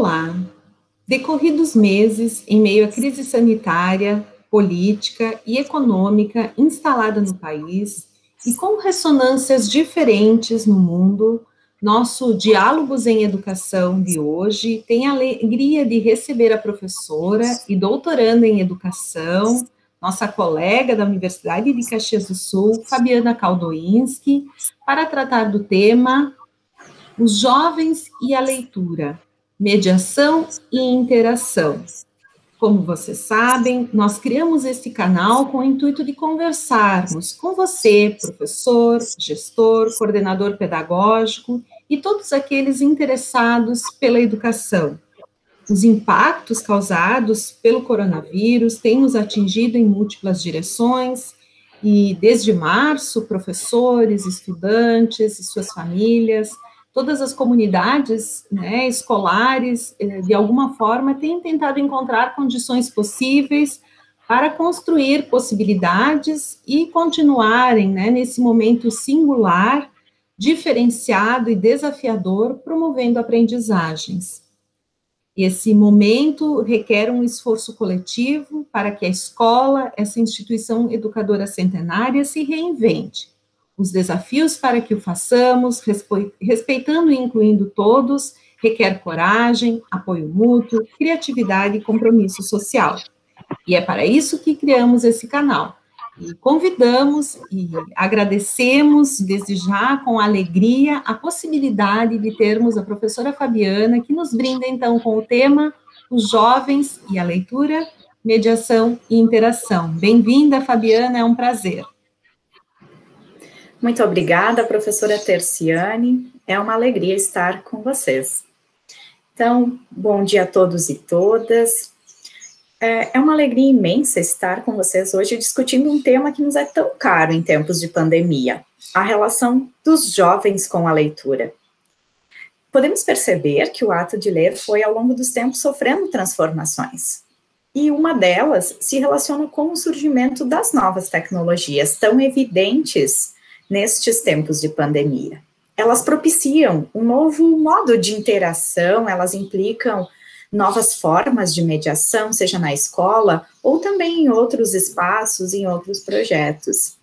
Olá! Decorridos meses, em meio à crise sanitária, política e econômica instalada no país, e com ressonâncias diferentes no mundo, nosso Diálogos em Educação de hoje tem a alegria de receber a professora e doutoranda em Educação, nossa colega da Universidade de Caxias do Sul, Fabiana Kaldoinski, para tratar do tema Os Jovens e a Leitura, Mediação e Interação. Como vocês sabem, nós criamos este canal com o intuito de conversarmos com você, professor, gestor, coordenador pedagógico e todos aqueles interessados pela educação. Os impactos causados pelo coronavírus têm nos atingido em múltiplas direções e, desde março, professores, estudantes e suas famílias, todas as comunidades, escolares, de alguma forma, têm tentado encontrar condições possíveis para construir possibilidades e continuarem, nesse momento singular, diferenciado e desafiador, promovendo aprendizagens. Esse momento requer um esforço coletivo para que a escola, essa instituição educadora centenária, se reinvente. Os desafios para que o façamos, respeitando e incluindo todos, requer coragem, apoio mútuo, criatividade e compromisso social. E é para isso que criamos esse canal. E convidamos e agradecemos, desde já, com alegria, a possibilidade de termos a professora Fabiana, que nos brinda, então, com o tema Os Jovens e a Leitura, Mediação e Interação. Bem-vinda, Fabiana, é um prazer. Muito obrigada, professora Terciane, é uma alegria estar com vocês. Então, bom dia a todos e todas. É uma alegria imensa estar com vocês hoje discutindo um tema que nos é tão caro em tempos de pandemia, a relação dos jovens com a leitura. Podemos perceber que o ato de ler foi, ao longo dos tempos, sofrendo transformações. E uma delas se relaciona com o surgimento das novas tecnologias, tão evidentes nestes tempos de pandemia. Elas propiciam um novo modo de interação, elas implicam novas formas de mediação, seja na escola, ou também em outros espaços, em outros projetos.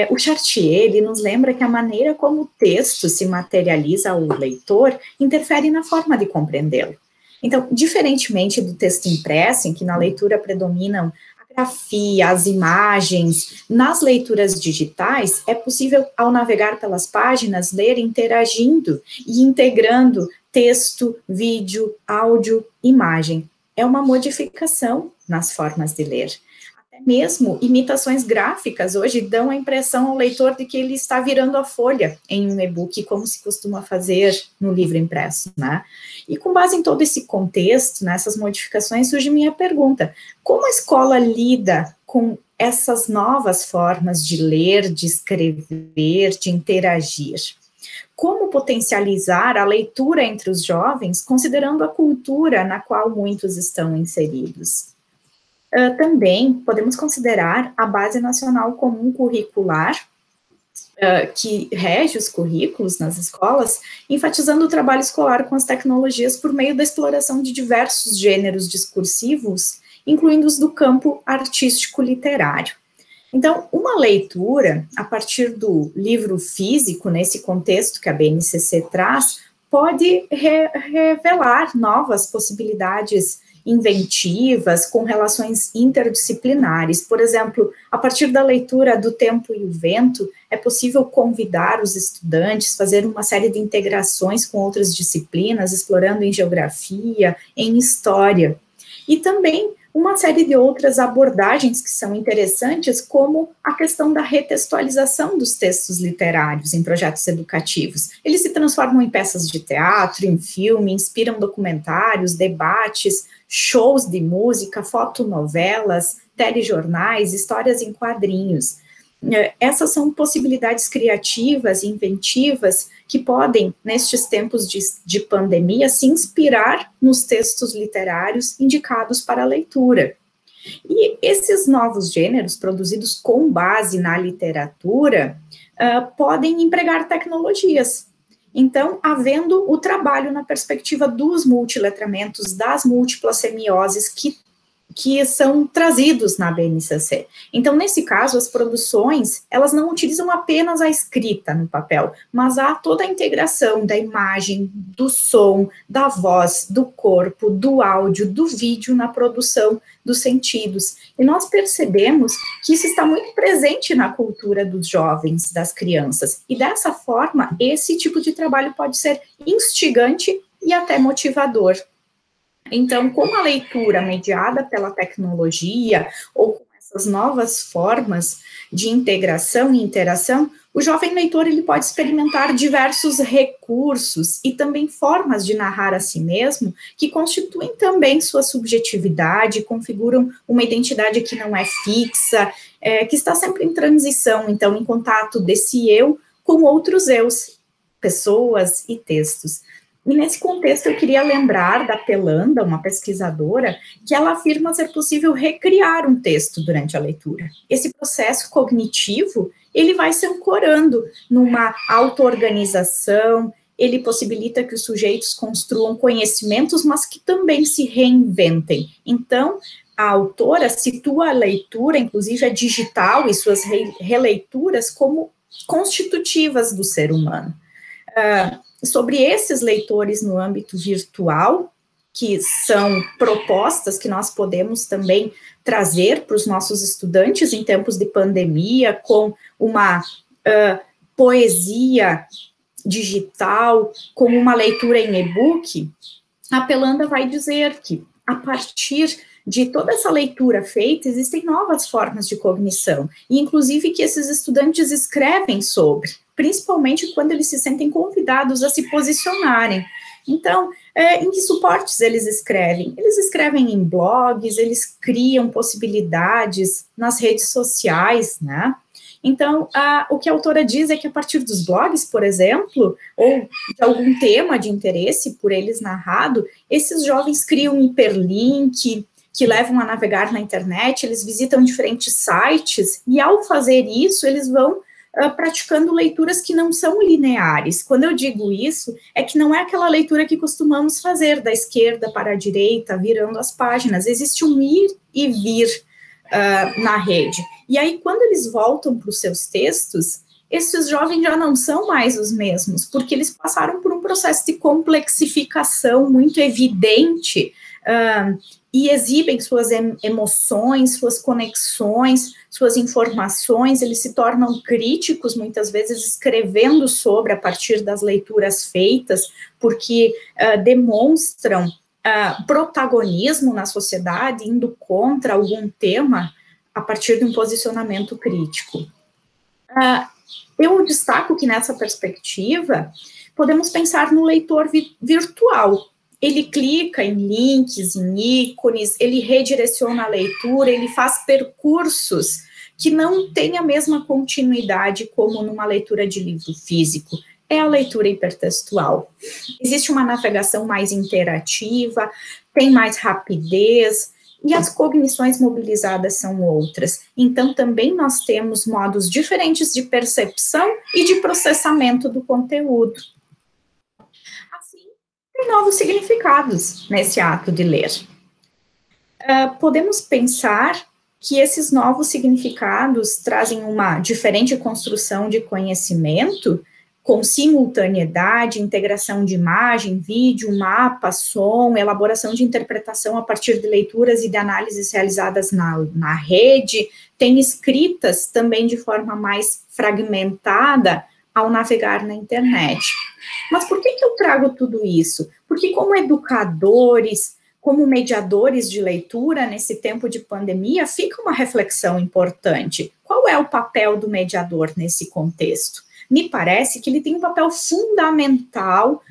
O Chartier, ele nos lembra que a maneira como o texto se materializa ao leitor interfere na forma de compreendê-lo. Então, diferentemente do texto impresso, em que na leitura predominam grafia, as imagens, nas leituras digitais, é possível, ao navegar pelas páginas, ler interagindo e integrando texto, vídeo, áudio, imagem. É uma modificação nas formas de ler. Até mesmo imitações gráficas hoje dão a impressão ao leitor de que ele está virando a folha em um e-book, como se costuma fazer no livro impresso, né? E com base em todo esse contexto, nessas modificações, surge minha pergunta: como a escola lida com essas novas formas de ler, de escrever, de interagir? Como potencializar a leitura entre os jovens, considerando a cultura na qual muitos estão inseridos? Também podemos considerar a Base Nacional Comum Curricular, que rege os currículos nas escolas, enfatizando o trabalho escolar com as tecnologias por meio da exploração de diversos gêneros discursivos, incluindo os do campo artístico-literário. Então, uma leitura, a partir do livro físico, nesse contexto que a BNCC traz, pode revelar novas possibilidades inventivas, com relações interdisciplinares. Por exemplo, a partir da leitura do Tempo e o Vento, é possível convidar os estudantes, fazer uma série de integrações com outras disciplinas, explorando em geografia, em história. E também uma série de outras abordagens que são interessantes, como a questão da retextualização dos textos literários em projetos educativos. Eles se transformam em peças de teatro, em filme, inspiram documentários, debates, shows de música, fotonovelas, telejornais, histórias em quadrinhos. Essas são possibilidades criativas e inventivas que podem, nestes tempos de pandemia, se inspirar nos textos literários indicados para a leitura. E esses novos gêneros, produzidos com base na literatura, podem empregar tecnologias. Então, havendo o trabalho na perspectiva dos multiletramentos, das múltiplas semioses que são trazidos na BNCC. Então, nesse caso, as produções, elas não utilizam apenas a escrita no papel, mas há toda a integração da imagem, do som, da voz, do corpo, do áudio, do vídeo na produção dos sentidos. E nós percebemos que isso está muito presente na cultura dos jovens, das crianças. E dessa forma, esse tipo de trabalho pode ser instigante e até motivador. Então, com a leitura mediada pela tecnologia, ou com essas novas formas de integração e interação, o jovem leitor ele pode experimentar diversos recursos e também formas de narrar a si mesmo, que constituem também sua subjetividade, configuram uma identidade que não é fixa, que está sempre em transição, então, em contato desse eu com outros eus, pessoas e textos. E nesse contexto eu queria lembrar da Pelanda, uma pesquisadora, que ela afirma ser possível recriar um texto durante a leitura. Esse processo cognitivo, ele vai se ancorando numa auto-organização, ele possibilita que os sujeitos construam conhecimentos, mas que também se reinventem. Então, a autora situa a leitura, inclusive a digital e suas releituras, como constitutivas do ser humano. Sobre esses leitores no âmbito virtual, que são propostas que nós podemos também trazer para os nossos estudantes em tempos de pandemia, com uma poesia digital, com uma leitura em e-book, a Pelanda vai dizer que, a partir de toda essa leitura feita, existem novas formas de cognição, e inclusive que esses estudantes escrevem sobre, principalmente quando eles se sentem convidados a se posicionarem. Então, em que suportes eles escrevem? Eles escrevem em blogs, eles criam possibilidades nas redes sociais, né? Então, o que a autora diz é que a partir dos blogs, por exemplo, ou de algum tema de interesse por eles narrado, esses jovens criam um hiperlink que levam a navegar na internet, eles visitam diferentes sites, e ao fazer isso, eles vão praticando leituras que não são lineares. Quando eu digo isso, é que não é aquela leitura que costumamos fazer da esquerda para a direita, virando as páginas. Existe um ir e vir na rede. E aí, quando eles voltam para os seus textos, esses jovens já não são mais os mesmos, porque eles passaram por um processo de complexificação muito evidente, e exibem suas emoções, suas conexões, suas informações, eles se tornam críticos, muitas vezes escrevendo sobre, a partir das leituras feitas, porque demonstram protagonismo na sociedade, indo contra algum tema, a partir de um posicionamento crítico. Eu destaco que nessa perspectiva, podemos pensar no leitor virtual. Ele clica em links, em ícones, ele redireciona a leitura, ele faz percursos que não têm a mesma continuidade como numa leitura de livro físico. É a leitura hipertextual. Existe uma navegação mais interativa, tem mais rapidez, e as cognições mobilizadas são outras. Então, também nós temos modos diferentes de percepção e de processamento do conteúdo. Tem novos significados nesse ato de ler. Podemos pensar que esses novos significados trazem uma diferente construção de conhecimento, com simultaneidade, integração de imagem, vídeo, mapa, som, elaboração de interpretação a partir de leituras e de análises realizadas na rede, tem escritas também de forma mais fragmentada, ao navegar na internet. Mas por que eu trago tudo isso? Porque como educadores, como mediadores de leitura nesse tempo de pandemia, fica uma reflexão importante. Qual é o papel do mediador nesse contexto? Me parece que ele tem um papel fundamental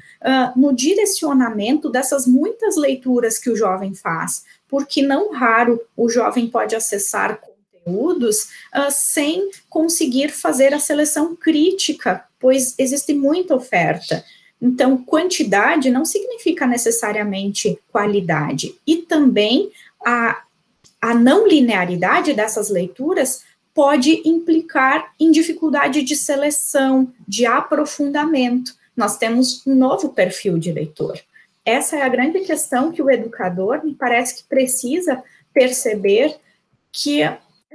no direcionamento dessas muitas leituras que o jovem faz, porque não raro o jovem pode acessar conteúdos sem conseguir fazer a seleção crítica, pois existe muita oferta. Então, quantidade não significa necessariamente qualidade. E também a não linearidade dessas leituras pode implicar em dificuldade de seleção, de aprofundamento. nós temos um novo perfil de leitor. Essa é a grande questão que o educador, me parece que precisa perceber, que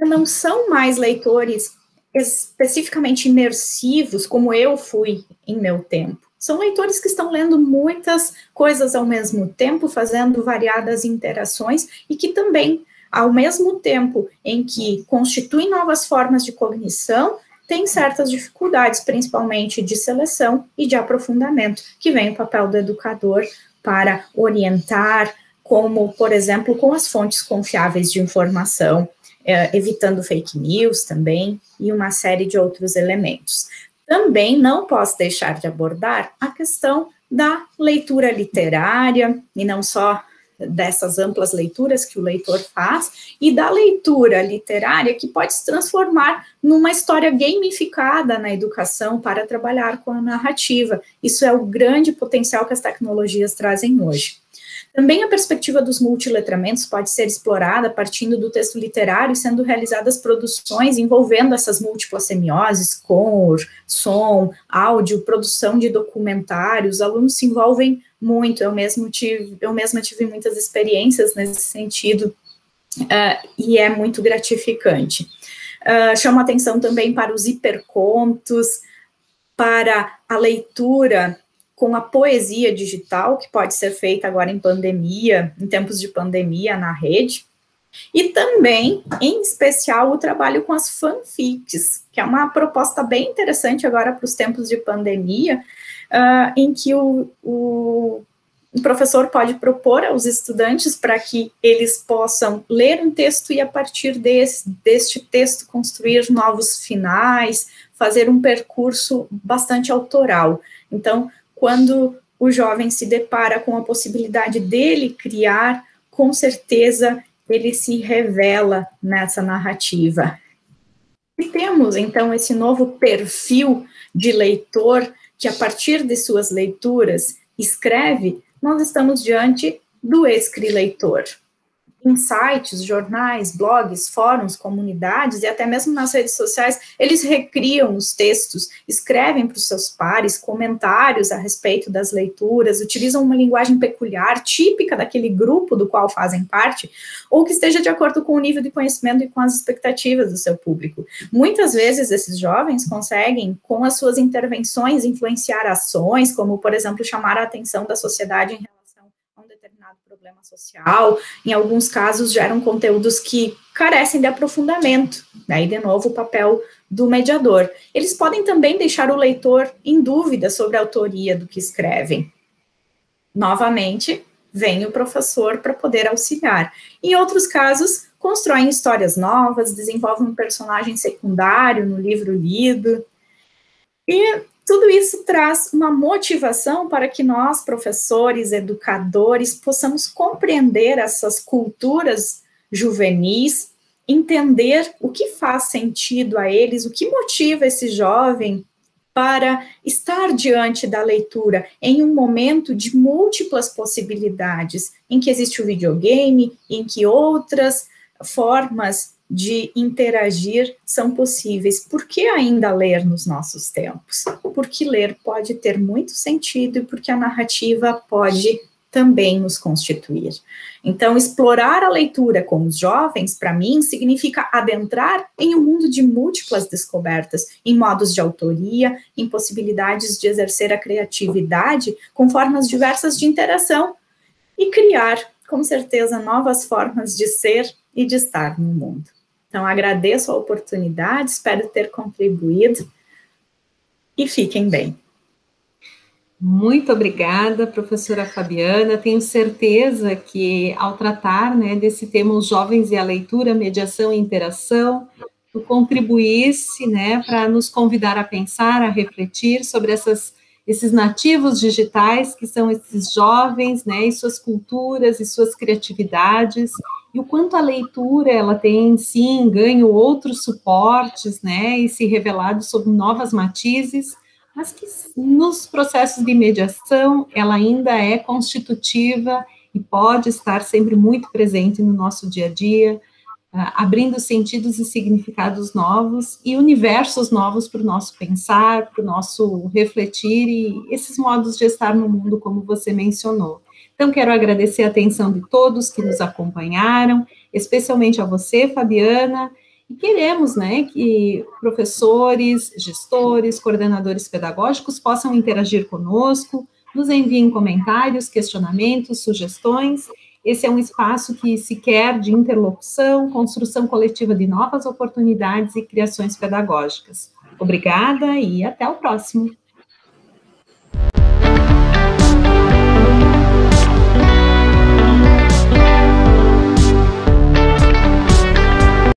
não são mais leitores especificamente imersivos, como eu fui em meu tempo. São leitores que estão lendo muitas coisas ao mesmo tempo, fazendo variadas interações, e que também, ao mesmo tempo em que constituem novas formas de cognição, têm certas dificuldades, principalmente de seleção e de aprofundamento, que vem o papel do educador para orientar, como, por exemplo, com as fontes confiáveis de informação, evitando fake news também, e uma série de outros elementos. Também não posso deixar de abordar a questão da leitura literária, e não só dessas amplas leituras que o leitor faz, e da leitura literária que pode se transformar numa história gamificada na educação para trabalhar com a narrativa. Isso é o grande potencial que as tecnologias trazem hoje. Também a perspectiva dos multiletramentos pode ser explorada partindo do texto literário, sendo realizadas produções envolvendo essas múltiplas semioses, cor, som, áudio, produção de documentários. Os alunos se envolvem muito, eu mesma tive muitas experiências nesse sentido, e é muito gratificante. Chamo atenção também para os hipercontos, para a leitura com a poesia digital, que pode ser feita agora em pandemia, em tempos de pandemia na rede, e também, em especial, o trabalho com as fanfics, que é uma proposta bem interessante agora para os tempos de pandemia, em que o professor pode propor aos estudantes para que eles possam ler um texto e, a partir deste texto, construir novos finais, fazer um percurso bastante autoral. Então, quando o jovem se depara com a possibilidade dele criar, com certeza ele se revela nessa narrativa. E temos, então, esse novo perfil de leitor que, a partir de suas leituras, escreve. Nós estamos diante do escrileitor. Em sites, jornais, blogs, fóruns, comunidades e até mesmo nas redes sociais, eles recriam os textos, escrevem para os seus pares comentários a respeito das leituras, utilizam uma linguagem peculiar, típica daquele grupo do qual fazem parte, ou que esteja de acordo com o nível de conhecimento e com as expectativas do seu público. Muitas vezes, esses jovens conseguem, com as suas intervenções, influenciar ações, como, por exemplo, chamar a atenção da sociedade em relação a um determinado problema social. Em alguns casos, geram conteúdos que carecem de aprofundamento. Daí, de novo, o papel do mediador. Eles podem também deixar o leitor em dúvida sobre a autoria do que escrevem. Novamente, vem o professor para poder auxiliar. Em outros casos, constroem histórias novas, desenvolvem um personagem secundário no livro lido. E tudo isso traz uma motivação para que nós, professores, educadores, possamos compreender essas culturas juvenis, entender o que faz sentido a eles, o que motiva esse jovem para estar diante da leitura em um momento de múltiplas possibilidades, em que existe o videogame, em que outras formas de interagir são possíveis. Por que ainda ler nos nossos tempos? Porque ler pode ter muito sentido e porque a narrativa pode também nos constituir. Então, explorar a leitura com os jovens, para mim, significa adentrar em um mundo de múltiplas descobertas, em modos de autoria, em possibilidades de exercer a criatividade com formas diversas de interação e criar, com certeza, novas formas de ser e de estar no mundo. Então, agradeço a oportunidade, espero ter contribuído e fiquem bem. Muito obrigada, professora Fabiana. Tenho certeza que, ao tratar, né, desse tema, os jovens e a leitura, mediação e interação, tu contribuísse, né, para nos convidar a pensar, a refletir sobre esses nativos digitais, que são esses jovens, né, e suas culturas e suas criatividades, e o quanto a leitura, ela tem, sim, ganho outros suportes, né, e se revelado sob novas matizes, mas que nos processos de mediação, ela ainda é constitutiva e pode estar sempre muito presente no nosso dia a dia, abrindo sentidos e significados novos e universos novos para o nosso pensar, para o nosso refletir e esses modos de estar no mundo, como você mencionou. Então, quero agradecer a atenção de todos que nos acompanharam, especialmente a você, Fabiana, e queremos, né, que professores, gestores, coordenadores pedagógicos possam interagir conosco, nos enviem comentários, questionamentos, sugestões. Esse é um espaço que se quer de interlocução, construção coletiva de novas oportunidades e criações pedagógicas. Obrigada e até o próximo.